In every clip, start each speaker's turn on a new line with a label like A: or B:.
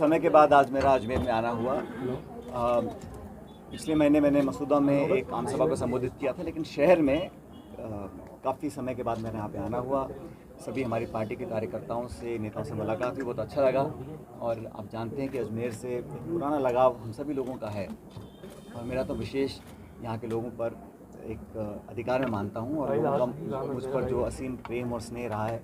A: समय के बाद आज मेरा अजमेर में आना हुआ। पिछले महीने मैंने मसूदा में एक आम सभा को संबोधित किया था, लेकिन शहर में काफ़ी समय के बाद मेरे यहाँ पे आना हुआ। सभी हमारी पार्टी के कार्यकर्ताओं से, नेताओं से मुलाकात हुई, बहुत अच्छा लगा। और आप जानते हैं कि अजमेर से एक पुराना लगाव हम सभी लोगों का है, और मेरा तो विशेष यहाँ के लोगों पर एक अधिकार में मानता हूँ, और मुझ पर जो असीम प्रेम और स्नेह रहा है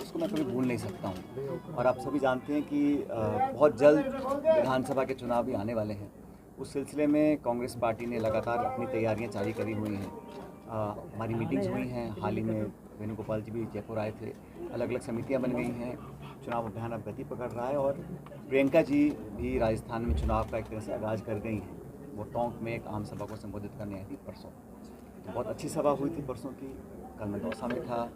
A: उसको मैं कभी भूल नहीं सकता हूँ। और आप सभी जानते हैं कि बहुत जल्द विधानसभा के चुनाव भी आने वाले हैं। उस सिलसिले में कांग्रेस पार्टी ने लगातार अपनी तैयारियां जारी करी हुई हैं। हमारी मीटिंग्स हुई हैं, हाल ही में वेणुगोपाल जी भी जयपुर आए थे, अलग अलग समितियां बन गई हैं, चुनाव अभियान अब गति पकड़ रहा है। और प्रियंका जी भी राजस्थान में चुनाव का एक तरह से आगाज़ कर गई हैं। वो टोंक में एक आम सभा को संबोधित करने आई थी परसों, तो बहुत अच्छी सभा हुई थी परसों की। कल मैं दौसा में था।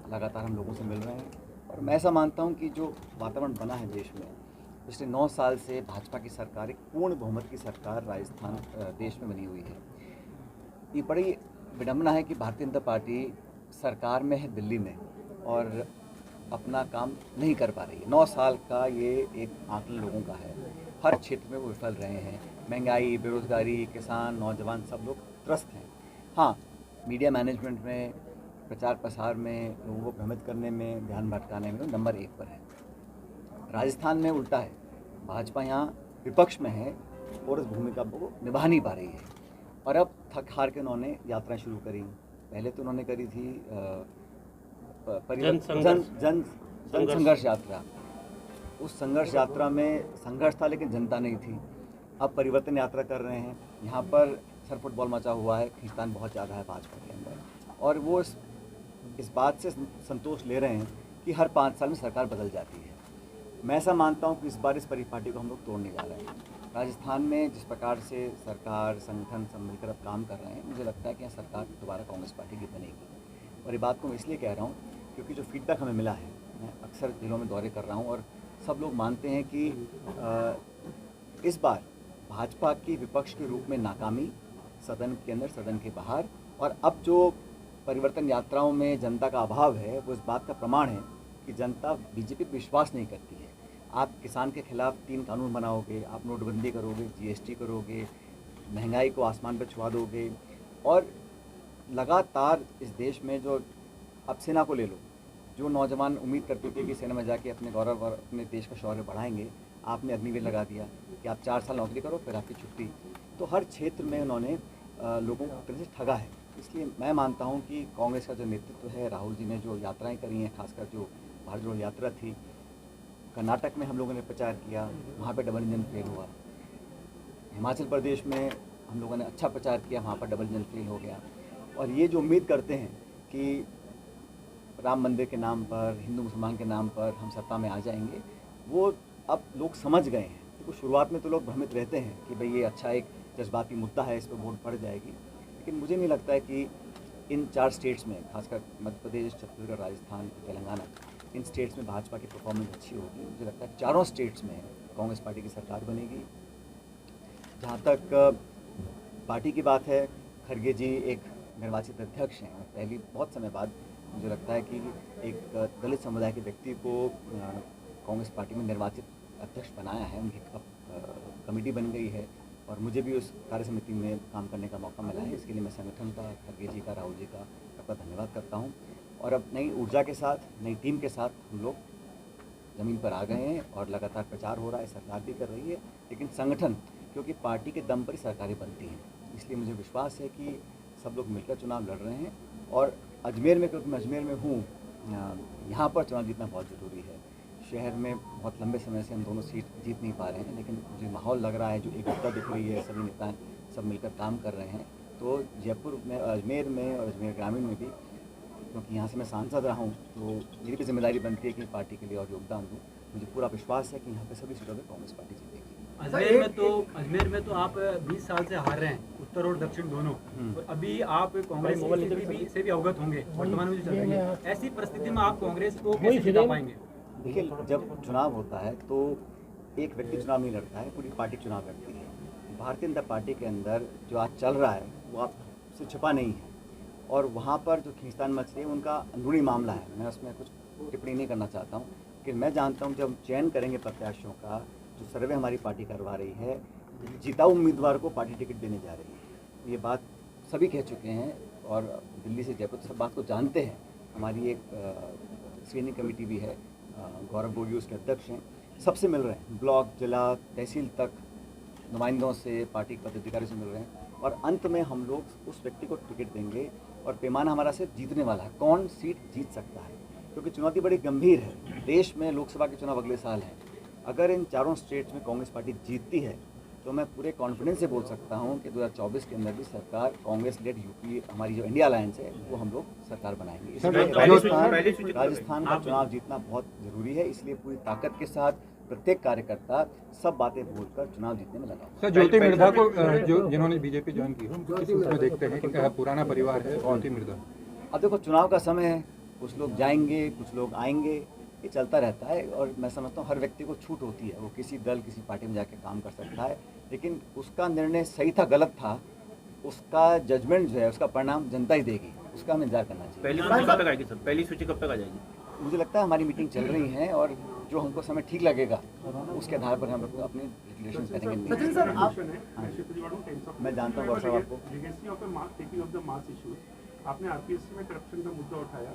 A: लगातार हम लोगों से मिल रहे हैं, और मैं ऐसा मानता हूं कि जो वातावरण बना है देश में पिछले 9 साल से, भाजपा की सरकार, एक पूर्ण बहुमत की सरकार राजस्थान देश में बनी हुई है। ये बड़ी विडंबना है कि भारतीय जनता पार्टी सरकार में है दिल्ली में और अपना काम नहीं कर पा रही है। 9 साल का ये एक आंकलन लोगों का है। हर क्षेत्र में वो विफल रहे हैं। महंगाई, बेरोजगारी, किसान, नौजवान सब लोग त्रस्त हैं। हाँ, मीडिया मैनेजमेंट में, प्रचार प्रसार में, लोगों को भ्रमित करने में, ध्यान भटकाने में नंबर 1 पर है। राजस्थान में उल्टा है। भाजपा यहाँ विपक्ष में है और उस भूमिका को निभा नहीं पा रही है। और अब थक हार के उन्होंने यात्रा शुरू करी। पहले तो उन्होंने करी थी जन संघर्ष यात्रा। उस संघर्ष यात्रा में संघर्ष था, लेकिन जनता नहीं थी। अब परिवर्तन यात्रा कर रहे हैं। यहाँ पर सर फुटबॉल मचा हुआ है, खींचतान बहुत ज़्यादा है भाजपा के अंदर, और वो इस बात से संतोष ले रहे हैं कि हर 5 साल में सरकार बदल जाती है। मैं ऐसा मानता हूँ कि इस बार इस परिपाटी को हम लोग तोड़ने जा रहे हैं। राजस्थान में जिस प्रकार से सरकार, संगठन सब मिलकर अब काम कर रहे हैं, मुझे लगता है कि यहाँ सरकार दोबारा कांग्रेस पार्टी की बनेगी। और ये बात को मैं इसलिए कह रहा हूँ क्योंकि जो फीडबैक हमें मिला है, मैं अक्सर जिलों में दौरे कर रहा हूँ, और सब लोग मानते हैं कि इस बार भाजपा की विपक्ष के रूप में नाकामी, सदन के अंदर, सदन के बाहर, और अब जो परिवर्तन यात्राओं में जनता का अभाव है, वो इस बात का प्रमाण है कि जनता बीजेपी पर विश्वास नहीं करती है। आप किसान के खिलाफ 3 कानून बनाओगे, आप नोटबंदी करोगे, जीएसटी करोगे, महंगाई को आसमान पर छुआ दोगे, और लगातार इस देश में जो, अब सेना को ले लो, जो नौजवान उम्मीद करते थे कि सेना में जाके अपने गौरव और अपने देश का शौर्य बढ़ाएंगे, आपने अग्निवीर लगा दिया कि आप 4 साल नौकरी करो फिर आपकी छुट्टी। तो हर क्षेत्र में उन्होंने लोगों को तरह से ठगा है। इसलिए मैं मानता हूं कि कांग्रेस का जो नेतृत्व है, राहुल जी ने जो यात्राएं करी हैं, खासकर जो भारत जोड़ो यात्रा थी, कर्नाटक में हम लोगों ने प्रचार किया, वहाँ पे डबल इंजन फेल हुआ। हिमाचल प्रदेश में हम लोगों ने अच्छा प्रचार किया, वहाँ पर डबल इंजन फेल हो गया। और ये जो उम्मीद करते हैं कि राम मंदिर के नाम पर, हिंदू मुसलमान के नाम पर हम सत्ता में आ जाएंगे, वो अब लोग समझ गए हैं। तो शुरुआत में तो लोग भ्रमित रहते हैं कि भाई ये अच्छा एक जज्बाती मुद्दा है, इस पर वोट पड़ जाएगी, लेकिन मुझे नहीं लगता है कि इन 4 स्टेट्स में, खासकर मध्य प्रदेश, छत्तीसगढ़, राजस्थान, तेलंगाना, इन स्टेट्स में भाजपा की परफॉर्मेंस अच्छी होगी। मुझे लगता है चारों स्टेट्स में कांग्रेस पार्टी की सरकार बनेगी। जहाँ तक पार्टी की बात है, खड़गे जी एक निर्वाचित अध्यक्ष हैं, और पहली बहुत समय बाद मुझे लगता है कि एक दलित समुदाय के व्यक्ति को कांग्रेस पार्टी में निर्वाचित अध्यक्ष बनाया है। उनकी कमेटी बन गई है, और मुझे भी उस कार्य समिति में काम करने का मौका मिला है। इसके लिए मैं संगठन का, खड़गे जी का, राहुल जी का आपका धन्यवाद करता हूँ। और अब नई ऊर्जा के साथ, नई टीम के साथ हम लोग ज़मीन पर आ गए हैं, और लगातार प्रचार हो रहा है, सरकार भी कर रही है। लेकिन संगठन, क्योंकि पार्टी के दम पर ही सरकारें बनती हैं, इसलिए मुझे विश्वास है कि सब लोग मिलकर चुनाव लड़ रहे हैं। और अजमेर में, क्योंकि मैं अजमेर में हूँ, यहाँ पर चुनाव जीतना बहुत ज़रूरी है। शहर में बहुत लंबे समय से हम दोनों सीट जीत नहीं पा रहे हैं, लेकिन मुझे माहौल लग रहा है, जो एकता दिख रही है, सभी नेता सब मिलकर काम कर रहे हैं। तो जयपुर में, अजमेर में और अजमेर ग्रामीण में भी, क्योंकि यहाँ से मैं सांसद रहा हूँ, तो मेरी भी जिम्मेदारी बनती है कि पार्टी के लिए और योगदान दूँ। मुझे पूरा विश्वास है कि यहाँ पे सभी सीटों में कांग्रेस पार्टी जीतेगी।
B: अजमेर में तो आप 20 साल से हार रहे हैं, उत्तर और दक्षिण दोनों, और अभी आप कांग्रेस से भी अवगत होंगे वर्तमान में जो चल रही है। ऐसी परिस्थिति में आप कांग्रेस को कैसे जिता पाएंगे?
A: देखिए, जब चुनाव होता है तो एक व्यक्ति चुनाव नहीं लड़ता है, पूरी पार्टी चुनाव लड़ती है। भारतीय जनता पार्टी के अंदर जो आज चल रहा है वो आपसे छिपा नहीं है, और वहाँ पर जो खींचतान मच रही है उनका अंदरूनी मामला है। मैं उसमें कुछ टिप्पणी नहीं करना चाहता हूँ, लेकिन मैं जानता हूँ जब हम चयन करेंगे प्रत्याशियों का, जो सर्वे हमारी पार्टी करवा रही है, जिताऊ उम्मीदवार को पार्टी टिकट देने जा रही है। ये बात सभी कह चुके हैं और दिल्ली से जयपुर सब बात को जानते हैं। हमारी एक स्क्रीनिंग कमेटी भी है, गौरव गोगी उसके अध्यक्ष हैं, सबसे मिल रहे हैं, ब्लॉक, जिला, तहसील तक नुमाइंदों से, पार्टी के पदाधिकारी से मिल रहे हैं और अंत में हम लोग उस व्यक्ति को टिकट देंगे और पैमाना हमारा सिर्फ जीतने वाला है, कौन सीट जीत सकता है, क्योंकि चुनौती बड़ी गंभीर है। देश में लोकसभा के चुनाव अगले साल हैं। अगर इन चारों स्टेट्स में कांग्रेस पार्टी जीतती है तो मैं पूरे कॉन्फिडेंस से बोल सकता हूं कि 2024 के अंदर भी सरकार कांग्रेस लेड यूपी, हमारी जो इंडिया अलायंस है, वो हम लोग सरकार बनाएंगे। इसलिए राजस्थान का चुनाव जीतना बहुत ज़रूरी है, इसलिए पूरी ताकत के साथ प्रत्येक कार्यकर्ता सब बातें भूलकर चुनाव जीतने में लगा।
C: सर, ज्योति मिर्धा को जो जिन्होंने बीजेपी ज्वाइन की हो, किस उसमें देखते हैं कि पुराना परिवार है ज्योति मिर्धा?
A: अब देखो, चुनाव का समय है, कुछ लोग जाएंगे, कुछ लोग आएंगे, ये चलता रहता है और मैं समझता हूँ हर व्यक्ति को छूट होती है, वो किसी दल, किसी पार्टी में जाके काम कर सकता है, लेकिन उसका निर्णय सही था गलत था, उसका जजमेंट जो है, उसका परिणाम जनता ही देगी, उसका हमें इंतजार करना चाहिए।
D: पहली सूची कब तक आएगी सर? पहली सूची कब तक आ जाएगी?
A: मुझे लगता है हमारी मीटिंग चल रही है और जो हमको समय ठीक लगेगा उसके आधार पर हम लोग अपने डिक्लेरेशन करेंगे।
E: सचिन सर,
A: मैं जानता हूँ साहब आपको
E: आपने आरपीएससी में करप्शन का मुद्दा उठाया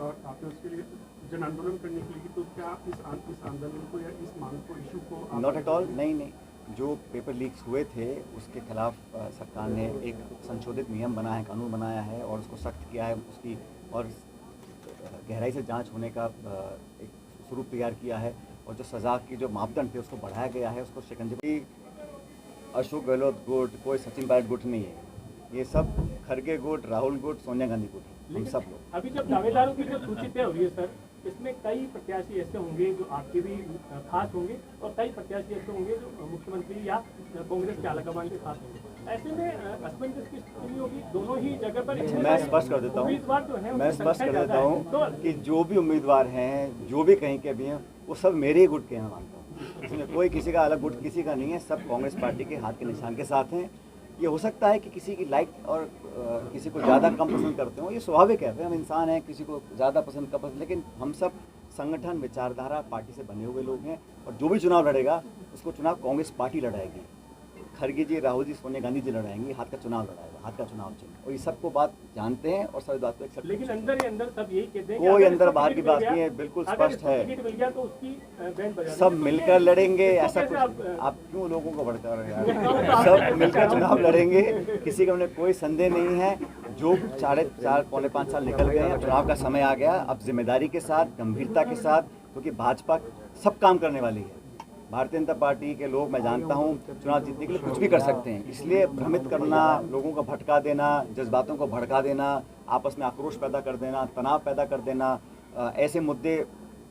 E: और आपने उसके लिए जन आंदोलन करने के लिए, तो क्या आप इस आंदोलन को या इस मांग को, इशू को?
A: नॉट एट ऑल, नहीं, जो पेपर लीक्स हुए थे उसके खिलाफ सरकार ने एक संशोधित नियम बनाया है, कानून बनाया है और उसको सख्त किया है, उसकी और गहराई से जांच होने का एक स्वरूप तैयार किया है और जो सज़ा की जो मापदंड थे उसको बढ़ाया गया है, उसको शिकंजे। अशोक गहलोत गुट, कोई सचिन पायलट गुट नहीं है, ये सब खड़गे गुट, राहुल गुट, सोनिया गांधी गुट, हम सब लोग।
E: अभी जब दावेदारों की जो सूची तय हो रही है सर, इसमें कई प्रत्याशी ऐसे होंगे जो आपके भी खास होंगे और कई प्रत्याशी ऐसे होंगे जो मुख्यमंत्री या कांग्रेस के आलाकमान के खास होंगे। ऐसे में असमंजस की स्थिति नहीं होगी दोनों ही जगह पर?
A: मैं स्पष्ट कर देता हूँ कि जो भी उम्मीदवार हैं, जो भी कहीं के भी हैं, वो सब मेरे ही गुट के हैं, मानता हूँ। इसमें कोई किसी का अलग गुट किसी का नहीं है, सब कांग्रेस पार्टी के हाथ के निशान के साथ हैं। ये हो सकता है कि किसी की लाइक और किसी को ज़्यादा कम पसंद करते हो, ये स्वाभाविक है, हम इंसान हैं, किसी को ज़्यादा पसंद कम पसंद, लेकिन हम सब संगठन, विचारधारा, पार्टी से बने हुए लोग हैं और जो भी चुनाव लड़ेगा उसको चुनाव कांग्रेस पार्टी लड़ाएगी। खड़गे जी, राहुल जी, सोनिया गांधी जी लड़ाएंगे, हाथ का चुनाव लड़ाएगा, हाथ का चुनाव चिन्ह, और ये सबको बात जानते हैं और सभी बात को एक्सेप्ट।
E: लेकिन अंदर ही अंदर सब यही कहते हैं,
A: कोई अंदर बाहर की बात नहीं है, बिल्कुल स्पष्ट है,
E: तो उसकी
A: सब मिलकर लड़ेंगे। ऐसा कुछ आप क्यों लोगों को भड़का रहे हैं? सब मिलकर चुनाव लड़ेंगे, किसी का हमने कोई संदेह नहीं है। जो 4.5 साल निकल गए हैं, चुनाव का समय आ गया, अब जिम्मेदारी के साथ, गंभीरता के साथ, क्योंकि भाजपा सब काम करने वाली है। भारतीय जनता पार्टी के लोग, मैं जानता हूं, चुनाव जीतने के लिए कुछ भी कर सकते हैं, इसलिए भ्रमित करना, लोगों को भटका देना, जज्बातों को भड़का देना, आपस में आक्रोश पैदा कर देना, तनाव पैदा कर देना, ऐसे मुद्दे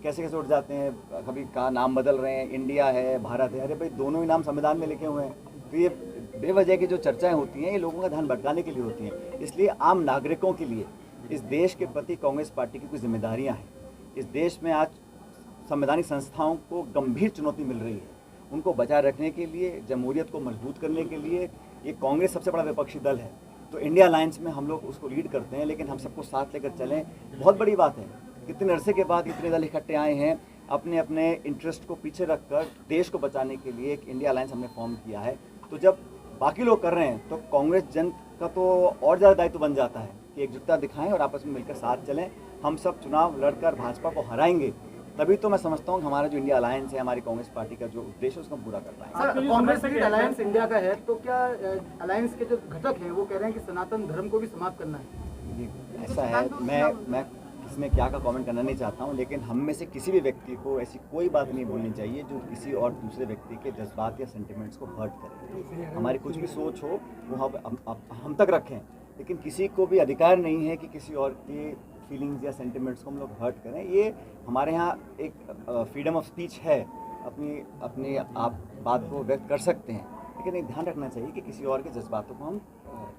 A: कैसे कैसे उठ जाते हैं, कभी का नाम बदल रहे हैं, इंडिया है, भारत है, अरे भाई दोनों ही नाम संविधान में लिखे हुए हैं। तो ये बेवजह की जो चर्चाएँ होती हैं, ये लोगों का ध्यान भटकाने के लिए होती हैं। इसलिए आम नागरिकों के लिए इस देश के प्रति कांग्रेस पार्टी की कुछ जिम्मेदारियाँ हैं। इस देश में आज संवैधानिक संस्थाओं को गंभीर चुनौती मिल रही है, उनको बचाए रखने के लिए, जमहूरियत को मजबूत करने के लिए ये कांग्रेस सबसे बड़ा विपक्षी दल है। तो इंडिया अलायंस में हम लोग उसको लीड करते हैं, लेकिन हम सबको साथ लेकर चलें, बहुत बड़ी बात है। कितने अरसे के बाद इतने दल इकट्ठे आए हैं, अपने अपने इंटरेस्ट को पीछे रखकर देश को बचाने के लिए एक इंडिया अलायंस हमने फॉर्म किया है। तो जब बाकी लोग कर रहे हैं तो कांग्रेस जन का तो और ज़्यादा दायित्व बन जाता है कि एकजुटता दिखाएं और आपस में मिलकर साथ चलें। हम सब चुनाव लड़कर भाजपा को हराएंगे, तभी तो मैं समझता हूँ हमारा जो इंडिया अलायंस है, हमारी कांग्रेस पार्टी का जो उद्देश्य है उसको पूरा कर पाएंगे।
F: सर, कांग्रेस की अलायंस इंडिया का है, तो क्या अलायंस के जो घटक हैं वो कह रहे हैं कि सनातन धर्म को भी समाप्त करना है?
A: ये ऐसा है, मैं इसमें क्या का कमेंट करना नहीं चाहता हूँ, लेकिन हम में से किसी भी व्यक्ति को ऐसी कोई बात नहीं बोलनी चाहिए जो किसी और दूसरे व्यक्ति के जज्बात या सेंटिमेंट्स को हर्ट करे। हमारी कुछ भी सोच हो वो हम तक रखें, लेकिन किसी को भी अधिकार नहीं है कि किसी और के फीलिंग्स या सेंटिमेंट्स को हम लोग हर्ट करें। ये हमारे यहाँ एक फ्रीडम ऑफ स्पीच है, अपनी आप बात को व्यक्त कर सकते हैं, लेकिन एक ध्यान रखना चाहिए कि किसी और के जज्बातों को हम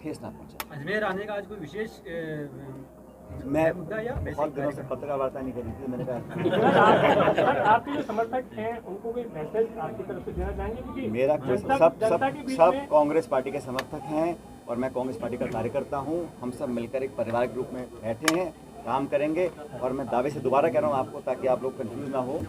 A: ठेस ना पहुँचाएं।
B: अजमेर आने का आज कोई विशेष
A: मैं बहुत दिनों से पत्रकार वार्ता नहीं करी थी, मैंने
E: कहा आपके जो समर्थक हैं उनको भी मैसेज आपकी तरफ से देना चाहेंगे? क्योंकि
A: मेरा सब कांग्रेस पार्टी के समर्थक हैं और मैं कांग्रेस पार्टी का कार्यकर्ता हूं। हम सब मिलकर एक परिवार के रूप में बैठे हैं काम करेंगे। और मैं दावे से दोबारा कह रहा हूँ आपको, ताकि आप लोग कंफ्यूज ना हो,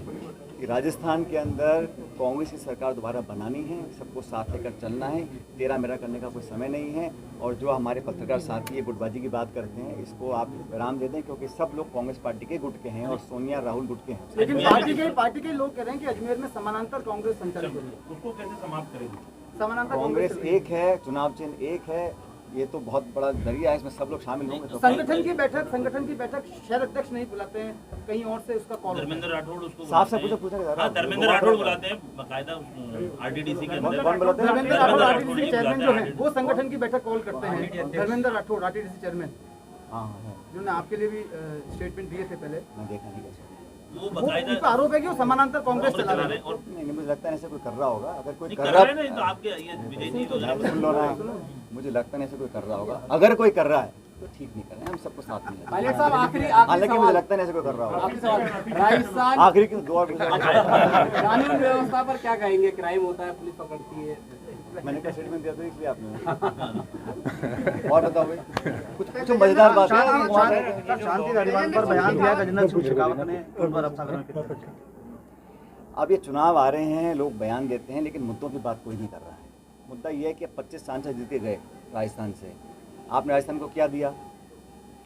A: कि राजस्थान के अंदर कांग्रेस की सरकार दोबारा बनानी है, सबको साथ लेकर चलना है, तेरा मेरा करने का कोई समय नहीं है। और जो हमारे पत्रकार साथी ये गुटबाजी की बात करते हैं, इसको आप विराम दे दें, क्योंकि सब लोग कांग्रेस पार्टी के गुट के हैं और सोनिया राहुल गुट के हैं।
F: लेकिन पार्टी के लोग कह रहे हैं कि अजमेर में समानांतर कांग्रेस संचालित हो रही है, उसको कैसे समाप्त करेंगे? समानांतर
A: कांग्रेस एक है, चुनाव चिन्ह एक है, ये तो बहुत बड़ा दरिया है, इसमें सब लोग शामिल होंगे। तो
F: संगठन की बैठक शहर अध्यक्ष नहीं बुलाते हैं, कहीं और से उसका कॉल।
D: धर्मेंद्र राठौड़ उसको
A: साफ से पूछा
D: हाँ, धर्मेंद्र राठौड़ बुलाते हैं बाकायदा आरटीडीसी के अंदर।
A: कौन बुलाते हैं?
F: धर्मेंद्र राठौड़ आरटीडीसी चेयरमैन जो है, वो संगठन की बैठक कॉल करते हैं। धर्मेंद्र राठौड़ आरटीडीसी चेयरमैन,
A: हाँ,
F: जिन्होंने आपके लिए भी स्टेटमेंट दिए थे पहले,
A: मैं देखा नहीं कैसे।
D: वो
F: वो उनका आरोप है कि वो समानांतर कांग्रेस चला रहे हैं।
D: और
A: नहीं, मुझे लगता नहीं ऐसे कोई कर रहा होगा। अगर कोई कर
D: कर
A: रहा
D: रहे हैं तो आपके ये विजय जी तो
A: सुन लो ना, मुझे लगता नहीं ऐसे कोई कर रहा होगा। अगर कोई कर रहा है तो ठीक नहीं कर रहे हैं, हम सबको साथ में।
G: पायलट साहब, आखिरी
A: हालांकि मुझे लगता नहीं ऐसे कोई कर रहा होगा।
G: राजस्थान
A: आखिरी क्यों, 2 और
G: कानून व्यवस्था पर क्या कहेंगे? क्राइम होता है, पुलिस पकड़ती है,
A: मैंने क्या स्टेटमेंट दिया था इसलिए आपने। और बताओ भाई, कुछ मजेदार बात है।
F: शांति धारीवाल पर बयान दिया गजेंद्र सिंह शेखावत ने।
A: अब ये चुनाव आ रहे हैं, लोग बयान देते हैं, लेकिन मुद्दों की बात कोई नहीं कर रहा है। मुद्दा ये है कि 25 सांसद जीते गए राजस्थान से। आपने राजस्थान को क्या दिया?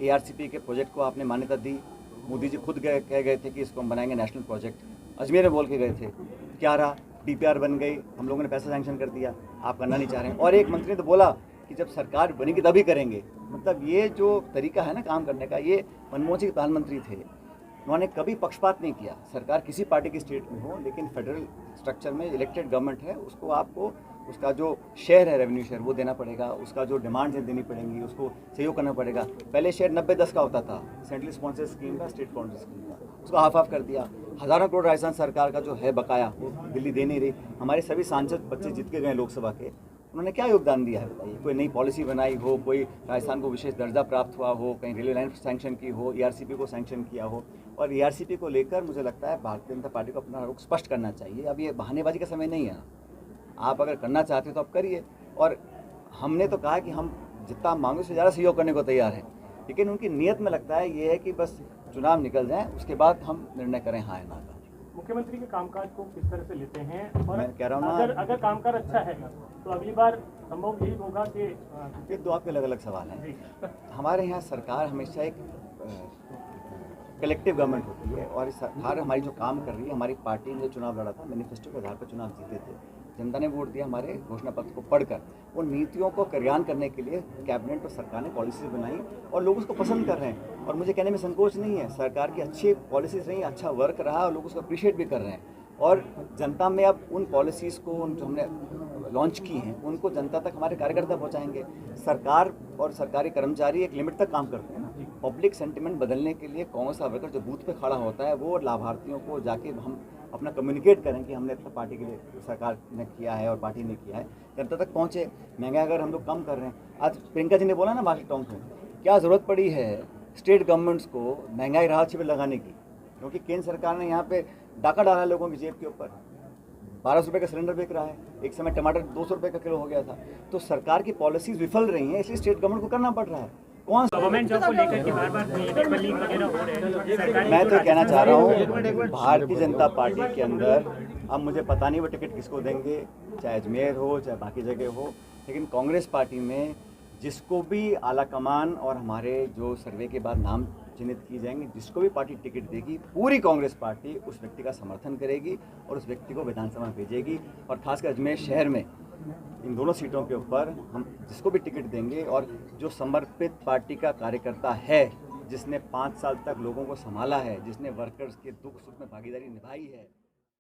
A: ARCP के प्रोजेक्ट को आपने मान्यता दी। मोदी जी खुद कह गए थे कि इसको हम बनाएंगे नेशनल प्रोजेक्ट। अजमेर में बोल के गए थे, क्या रहा? DPR बन गई, हम लोगों ने पैसा सैंक्शन कर दिया, आप करना नहीं चाह रहे हैं। और एक मंत्री ने तो बोला कि जब सरकार बनेगी तभी करेंगे। मतलब ये जो तरीका है ना काम करने का, ये मनमोहन सिंह प्रधानमंत्री थे, उन्होंने कभी पक्षपात नहीं किया। सरकार किसी पार्टी की स्टेट में हो, लेकिन फेडरल स्ट्रक्चर में इलेक्टेड गवर्नमेंट है, उसको आपको उसका जो शेयर है, रेवेन्यू शेयर, वो देना पड़ेगा। उसका जो डिमांड्स है देनी पड़ेंगी, उसको सहयोग करना पड़ेगा। पहले शेयर 90-10 का होता था, सेंट्रल स्पॉन्सर स्कीम का, स्टेट स्पॉन्सर स्कीम का, उसको हाफ कर दिया। हज़ारों करोड़ राजस्थान सरकार का जो है बकाया, वो दिल्ली दे नहीं रही। हमारे सभी सांसद बच्चे जीत के गए लोकसभा के, उन्होंने क्या योगदान दिया है बताइए? कोई नई पॉलिसी बनाई हो, कोई राजस्थान को विशेष दर्जा प्राप्त हुआ हो, कहीं रेलवे लाइन सैंक्शन की हो, ARCP को सैंक्शन किया हो। और ARCP को लेकर मुझे लगता है भारतीय जनता पार्टी को अपना रुख स्पष्ट करना चाहिए। अब ये बहानेबाजी का समय नहीं है। आप अगर करना चाहते हो तो आप करिए। और हमने तो कहा कि हम जितना मांगे उससे ज़्यादा सहयोग करने को तैयार हैं, लेकिन उनकी नीयत में लगता है ये है कि बस चुनाव निकल जाए, उसके बाद हम निर्णय करें हाँ या ना का।
E: मुख्यमंत्री के कामकाज को किस तरह से लेते हैं? और
A: मैं कह रहा हूँ ना,
E: अगर कामकाज अच्छा है तो अगली बार संभव यही होगा कि
A: ये 2 आपके अलग अलग सवाल हैं। हमारे यहाँ सरकार हमेशा एक कलेक्टिव गवर्नमेंट होती है, और इस सरकार हमारी जो काम कर रही है, हमारी पार्टी ने जो चुनाव लड़ा था, मैनिफेस्टो के आधार पर चुनाव जीते थे, जनता ने वोट दिया हमारे घोषणा पत्र को पढ़कर। उन नीतियों को क्रियान्वयन करने के लिए कैबिनेट और सरकार ने पॉलिसीज बनाई और लोग उसको पसंद कर रहे हैं। और मुझे कहने में संकोच नहीं है, सरकार की अच्छी पॉलिसीज रही, अच्छा वर्क रहा और लोग उसको अप्रिशिएट भी कर रहे हैं। और जनता में अब उन पॉलिसीज़ को, उन जो हमने लॉन्च की हैं, उनको जनता तक हमारे कार्यकर्ता पहुंचाएंगे। सरकार और सरकारी कर्मचारी एक लिमिट तक काम करते हैं ना। पब्लिक सेंटिमेंट बदलने के लिए कांग्रेस का वर्कर जो बूथ पे खड़ा होता है, वो लाभार्थियों को जाके हम अपना कम्युनिकेट करें कि हमने इतना पार्टी के लिए, सरकार ने किया है और पार्टी ने किया है, जनता तक पहुँचे। महंगाई अगर हम लोग कम कर रहे हैं, आज प्रियंका जी ने बोला ना मार्केट टाउन में, क्या ज़रूरत पड़ी है स्टेट गवर्नमेंट्स को महंगाई राहत शिविर लगाने की? क्योंकि केंद्र सरकार ने यहाँ पे डाका डाला है लोगों की जेब के ऊपर। 1200 रुपये का सिलेंडर बिक रहा है, एक समय टमाटर 200 रुपये का किलो हो गया था। तो सरकार की पॉलिसीज विफल रही हैं, इसलिए स्टेट गवर्नमेंट को करना पड़ रहा है। कौन
E: गवर्नमेंट जॉब को लेकर के बार-बार लीक वगैरह हो रहे हैं।
A: मैं तो कहना चाह रहा हूँ, भारतीय जनता पार्टी के अंदर अब मुझे पता नहीं वो टिकट किसको देंगे, चाहे अजमेर हो चाहे बाकी जगह हो, लेकिन कांग्रेस पार्टी में जिसको भी आला कमान और हमारे जो सर्वे के बाद नाम चिन्हित किए जाएंगे, जिसको भी पार्टी टिकट देगी, पूरी कांग्रेस पार्टी उस व्यक्ति का समर्थन करेगी और उस व्यक्ति को विधानसभा में भेजेगी। और खासकर अजमेर शहर में इन दोनों सीटों के ऊपर हम जिसको भी टिकट देंगे, और जो समर्पित पार्टी का कार्यकर्ता है, जिसने 5 साल तक लोगों को संभाला है, जिसने वर्कर्स के दुख सुख में भागीदारी निभाई है,